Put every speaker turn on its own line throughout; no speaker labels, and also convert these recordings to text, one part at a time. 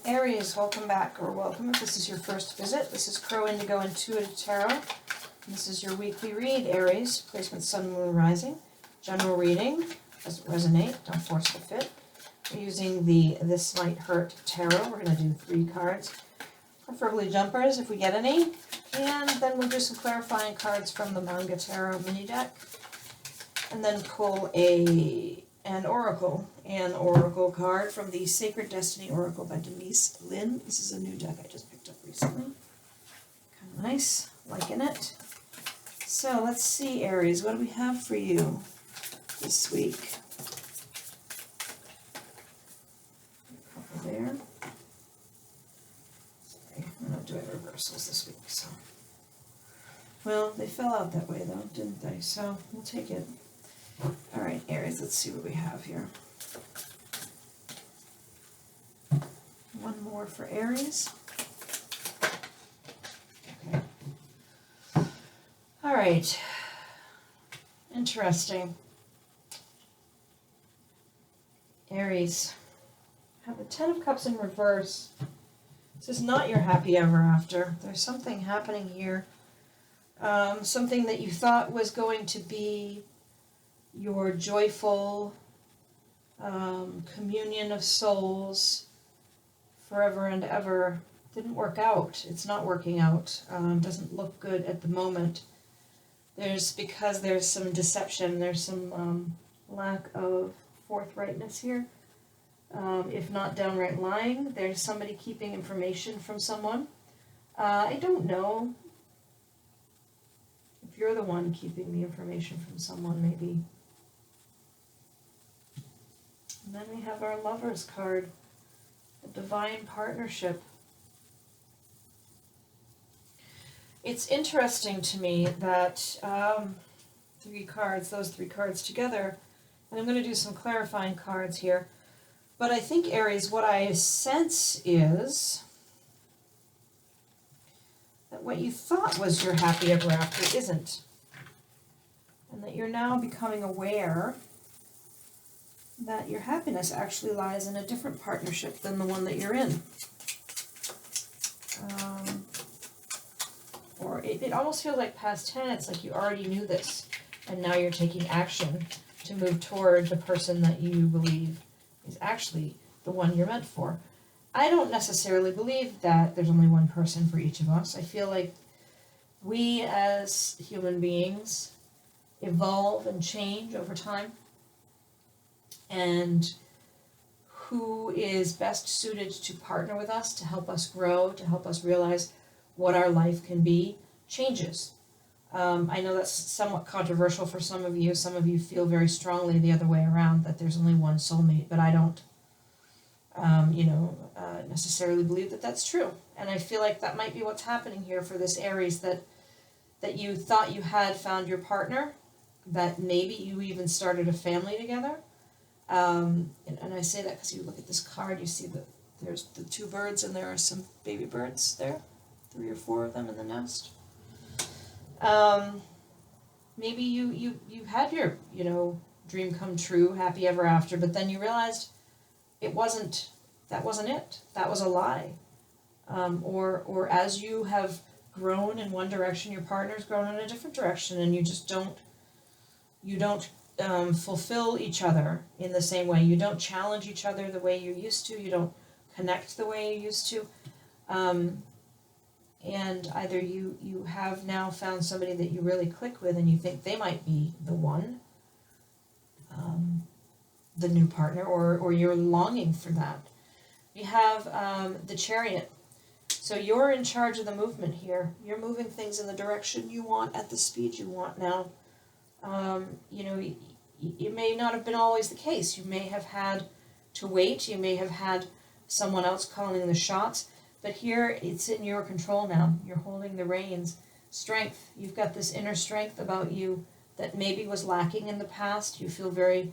Aries, welcome back, or welcome if this is your first visit. This is Crow Indigo Intuitive Tarot. This is your weekly read, Aries. Placement Sun, Moon, Rising. General reading. Doesn't resonate. Don't force the fit. We're using the This Might Hurt Tarot. We're going to do 3 cards, preferably jumpers if we get any. And then we'll do some clarifying cards from the Manga Tarot mini deck. And then pull an oracle card from the Sacred Destiny Oracle by Denise Lynn. This is a new deck I just picked up recently. Kind of nice, liking it. So let's see, Aries, what do we have for you this week? A couple there. Sorry, I'm not doing reversals this week, so. Well, they fell out that way though, didn't they? So we'll take it. All right, Aries, let's see what we have here. One more for Aries. Okay. All right. Interesting. Aries. Have the Ten of Cups in reverse. This is not your happy ever after. There's something happening here. Something that you thought was going to be your joyful communion of souls forever and ever didn't work out. It's not working out. Doesn't look good at the moment. Because there's some deception. There's some lack of forthrightness here. If not downright lying, there's somebody keeping information from someone. I don't know if you're the one keeping the information from someone, maybe. And then we have our Lovers card, a divine partnership. It's interesting to me that those 3 cards together, and I'm going to do some clarifying cards here, but I think, Aries, what I sense is that what you thought was your happy ever after isn't, and that you're now becoming aware that your happiness actually lies in a different partnership than the one that you're in. Or it almost feels like past tense, like you already knew this, and now you're taking action to move toward the person that you believe is actually the one you're meant for. I don't necessarily believe that there's only one person for each of us. I feel like we as human beings evolve and change over time. And who is best suited to partner with us, to help us grow, to help us realize what our life can be, changes. I know that's somewhat controversial for some of you. Some of you feel very strongly the other way around, that there's only one soulmate, but I don't, necessarily believe that that's true. And I feel like that might be what's happening here for this Aries, that you thought you had found your partner, that maybe you even started a family together. And I say that because you look at this card, you see that there's the 2 birds and there are some baby birds there, 3 or 4 of them in the nest. Maybe you had your, dream come true, happy ever after, but then you realized that wasn't it. That was a lie. Or as you have grown in one direction, your partner's grown in a different direction, and you just don't fulfill each other in the same way. You don't challenge each other the way you used to. You don't connect the way you used to. And either you have now found somebody that you really click with and you think they might be the one, the new partner, or you're longing for that. You have the Chariot. So you're in charge of the movement here. You're moving things in the direction you want at the speed you want now. It may not have been always the case. You may have had to wait. You may have had someone else calling the shots. But here, it's in your control now. You're holding the reins. Strength. You've got this inner strength about you that maybe was lacking in the past. You feel very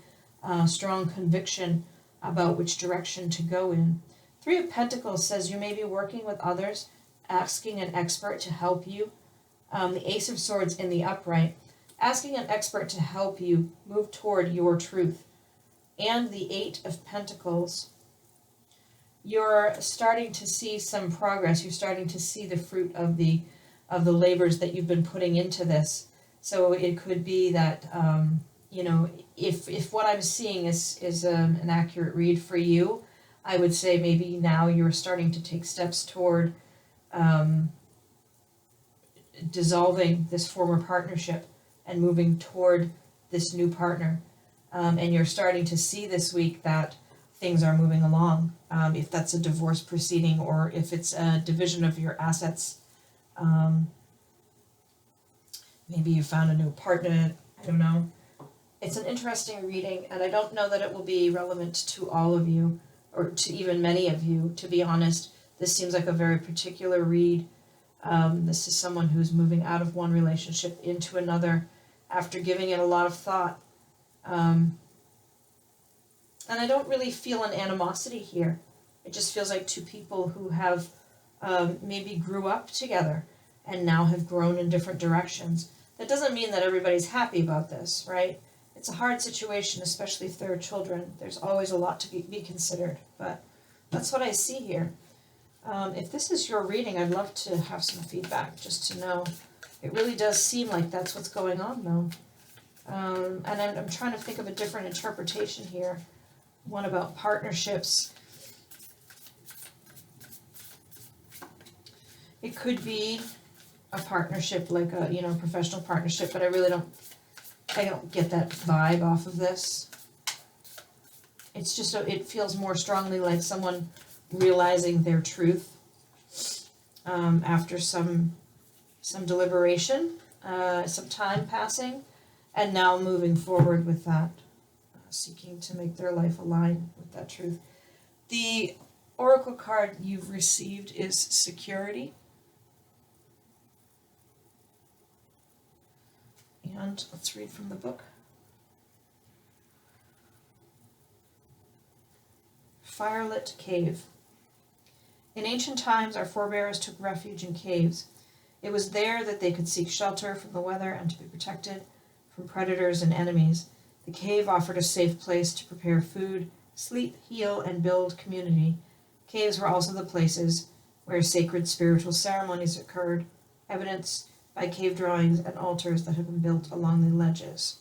strong conviction about which direction to go in. 3 of Pentacles says you may be working with others, asking an expert to help you. The Ace of Swords in the upright. Asking an expert to help you move toward your truth. And the 8 of Pentacles you're starting to see some progress. You're starting to see the fruit of the labors that you've been putting into this. So it could be that you know, if what I'm seeing is an accurate read for you, I would say maybe now you're starting to take steps toward dissolving this former partnership and moving toward this new partner. And you're starting to see this week that things are moving along. If that's a divorce proceeding or if it's a division of your assets, maybe you found a new partner, I don't know. It's an interesting reading, and I don't know that it will be relevant to all of you, or to even many of you, to be honest. This seems like a very particular read. This is someone who's moving out of one relationship into another after giving it a lot of thought. And I don't really feel an animosity here. It just feels like two people who have maybe grew up together and now have grown in different directions. That doesn't mean that everybody's happy about this, right? It's a hard situation, especially if there are children. There's always a lot to be considered, but that's what I see here. If this is your reading, I'd love to have some feedback, just to know. It really does seem like that's what's going on, though. And I'm trying to think of a different interpretation here. One about partnerships. It could be a partnership, like a, you know, professional partnership, but I don't get that vibe off of this. It's just, it feels more strongly like someone realizing their truth after some deliberation, some time passing, and now moving forward with that, seeking to make their life align with that truth. The oracle card you've received is security. And let's read from the book. Firelit Cave. In ancient times, our forebears took refuge in caves. It was there that they could seek shelter from the weather and to be protected from predators and enemies. The cave offered a safe place to prepare food, sleep, heal, and build community. Caves were also the places where sacred spiritual ceremonies occurred, evidenced by cave drawings and altars that had been built along the ledges.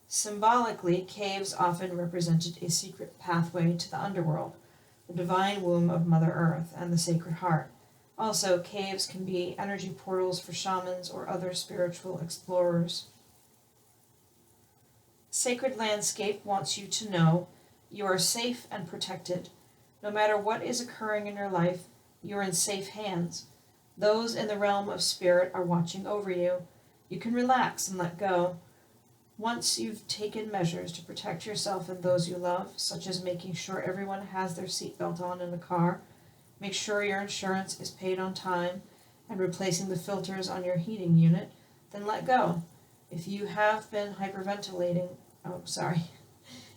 Symbolically, caves often represented a secret pathway to the underworld, the divine womb of Mother Earth, and the Sacred Heart. Also, caves can be energy portals for shamans or other spiritual explorers. Sacred Landscape wants you to know you are safe and protected. No matter what is occurring in your life, you are in safe hands. Those in the realm of spirit are watching over you. You can relax and let go. Once you've taken measures to protect yourself and those you love, such as making sure everyone has their seatbelt on in the car, make sure your insurance is paid on time, and replacing the filters on your heating unit, then let go. If you have been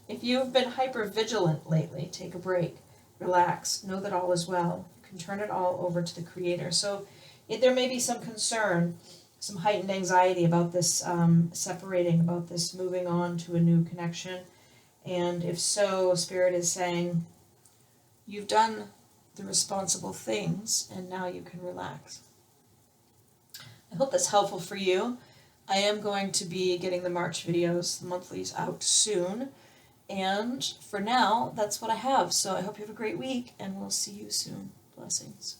If you've been hypervigilant lately, take a break. Relax. Know that all is well. You can turn it all over to the Creator. So there may be some concern, some heightened anxiety about this separating, about this moving on to a new connection. And if so, Spirit is saying, you've done the responsible things and now you can relax. I hope that's helpful for you. I am going to be getting the March videos, the monthlies, out soon. And for now, that's what I have. So I hope you have a great week, and we'll see you soon. Blessings.